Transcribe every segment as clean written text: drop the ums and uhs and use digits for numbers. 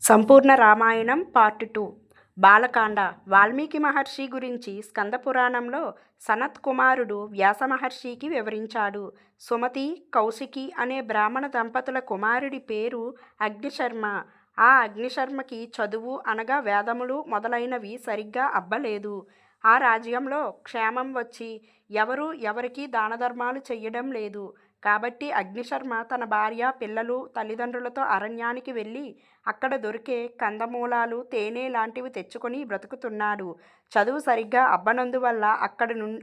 సంపూర్ణ Ramayanam part 2 Bala Kanda. Valmiki మహర్షి గురించి స్కంద పురాణంలో సనత్ కుమారుడు వ్యాస మహర్షికి వివరించాడు. సుమతి, కౌశికి అనే బ్రాహ్మణ దంపతుల కుమారుడి పేరు అగ్నిశర్మ. ఆ అగ్నిశర్మకి చదువు అనగా వేదములు మొదలైనవి సరిగ్గా అబ్బలేదు. ఆ రాజ్యంలో క్షేమం వచ్చి ఎవరు ఎవరికీ దానధర్మాలు చెయ్యడం లేదు. కాబట్టి అగ్నిశర్మ తన భార్య, పిల్లలు, తల్లిదండ్రులతో అరణ్యానికి వెళ్ళి అక్కడ దొరికే కందమూలాలు, తేనె లాంటివి తెచ్చుకొని బ్రతుకుతున్నాడు. చదువు సరిగ్గా అబ్బనందువల్ల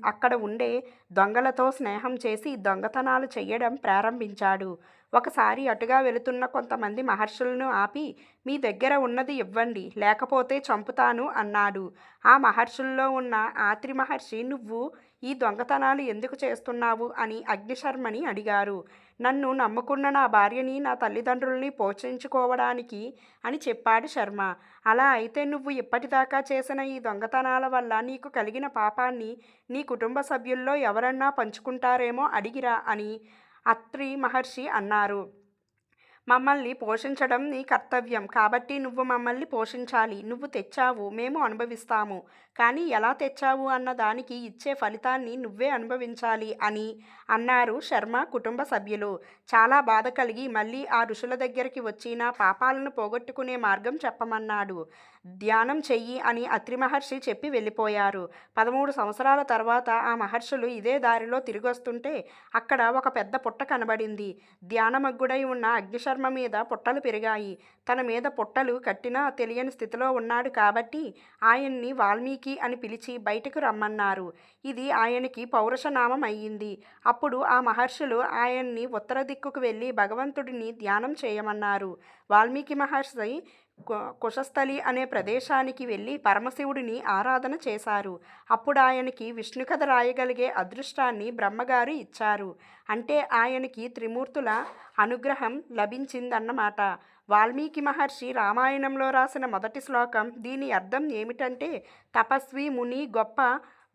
అక్కడ ఉండే దొంగలతో స్నేహం చేసి దొంగతనాలు చెయ్యడం ప్రారంభించాడు. ఒకసారి అటుగా వెళుతున్న కొంతమంది మహర్షులను ఆపి, మీ దగ్గర ఉన్నది ఇవ్వండి, లేకపోతే చంపుతాను అన్నాడు. ఆ మహర్షుల్లో ఉన్న ఆత్రి మహర్షి, నువ్వు ఈ దొంగతనాలు ఎందుకు చేస్తున్నావు అని అగ్నిశర్మని అడిగారు. నన్ను నమ్ముకున్న నా భార్యని, నా తల్లిదండ్రుల్ని పోషించుకోవడానికి అని చెప్పాడు శర్మ. అలా అయితే నువ్వు ఇప్పటిదాకా చేసిన ఈ దొంగతనాల వల్ల నీకు కలిగిన పాపాన్ని నీ కుటుంబ సభ్యుల్లో ఎవరన్నా పంచుకుంటారేమో అడిగిరా అని అత్రి మహర్షి అన్నారు. మమ్మల్ని పోషించడం నీ కర్తవ్యం, కాబట్టి నువ్వు మమ్మల్ని పోషించాలి. నువ్వు తెచ్చావు, మేము అనుభవిస్తాము. కానీ ఎలా తెచ్చావు అన్న దానికి ఇచ్చే ఫలితాన్ని నువ్వే అనుభవించాలి అని అన్నారు శర్మ కుటుంబ సభ్యులు. చాలా బాధ కలిగి మళ్ళీ ఆ ఋషుల దగ్గరికి వచ్చి నా పాపాలను పోగొట్టుకునే మార్గం చెప్పమన్నాడు. ధ్యానం చెయ్యి అని అత్రి మహర్షి చెప్పి వెళ్ళిపోయారు. 13 సంవత్సరాల తర్వాత ఆ మహర్షులు ఇదే దారిలో తిరిగొస్తుంటే అక్కడ ఒక పెద్ద పుట్ట కనబడింది. ధ్యానమగ్గుడై ఉన్న అగ్నిశర్మ మీద పుట్టలు పెరిగాయి. తన మీద పుట్టలు కట్టినా తెలియని స్థితిలో ఉన్నాడు కాబట్టి ఆయన్ని వాల్మీకి అని పిలిచి బయటకు రమ్మన్నారు. ఇది ఆయనకి పౌరుషనామం అయ్యింది. అప్పుడు ఆ మహర్షులు ఆయన్ని ఉత్తర దిక్కుకు వెళ్ళి భగవంతుడిని ధ్యానం చేయమన్నారు. వాల్మీకి మహర్షి కుశస్థలి అనే ప్రదేశానికి వెళ్ళి పరమశివుడిని ఆరాధన చేశారు. అప్పుడు ఆయనకి విష్ణు కథ రాయగలిగే అదృష్టాన్ని బ్రహ్మగారు ఇచ్చారు. అంటే ఆయనకి త్రిమూర్తుల అనుగ్రహం లభించిందన్నమాట. వాల్మీకి మహర్షి రామాయణంలో రాసిన మొదటి శ్లోకం. దీని అర్థం ఏమిటంటే, తపస్వి, ముని, గొప్ప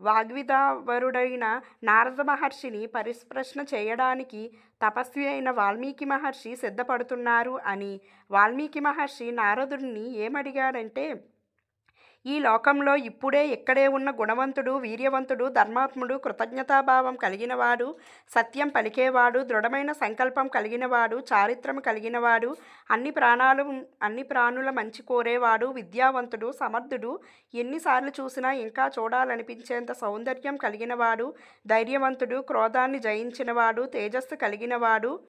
వాగ్విదావరుడైన నారద మహర్షిని పరిప్రశ్న చేయడానికి తపస్వి అయిన వాల్మీకి మహర్షి సిద్ధపడుతున్నారు అని. వాల్మీకి మహర్షి నారదుడిని ఏమడిగాడంటే, ఈ లోకంలో ఇప్పుడే ఇక్కడే ఉన్న గుణవంతుడు, వీర్యవంతుడు, ధర్మాత్ముడు, కృతజ్ఞతాభావం కలిగినవాడు, సత్యం పలికేవాడు, దృఢమైన సంకల్పం కలిగినవాడు, చారిత్రము కలిగినవాడు, అన్ని ప్రాణుల మంచి కోరేవాడు, విద్యావంతుడు, సమర్థుడు, ఎన్నిసార్లు చూసినా ఇంకా చూడాలనిపించేంత సౌందర్యం కలిగినవాడు, ధైర్యవంతుడు, క్రోధాన్ని జయించినవాడు, తేజస్సు కలిగినవాడు,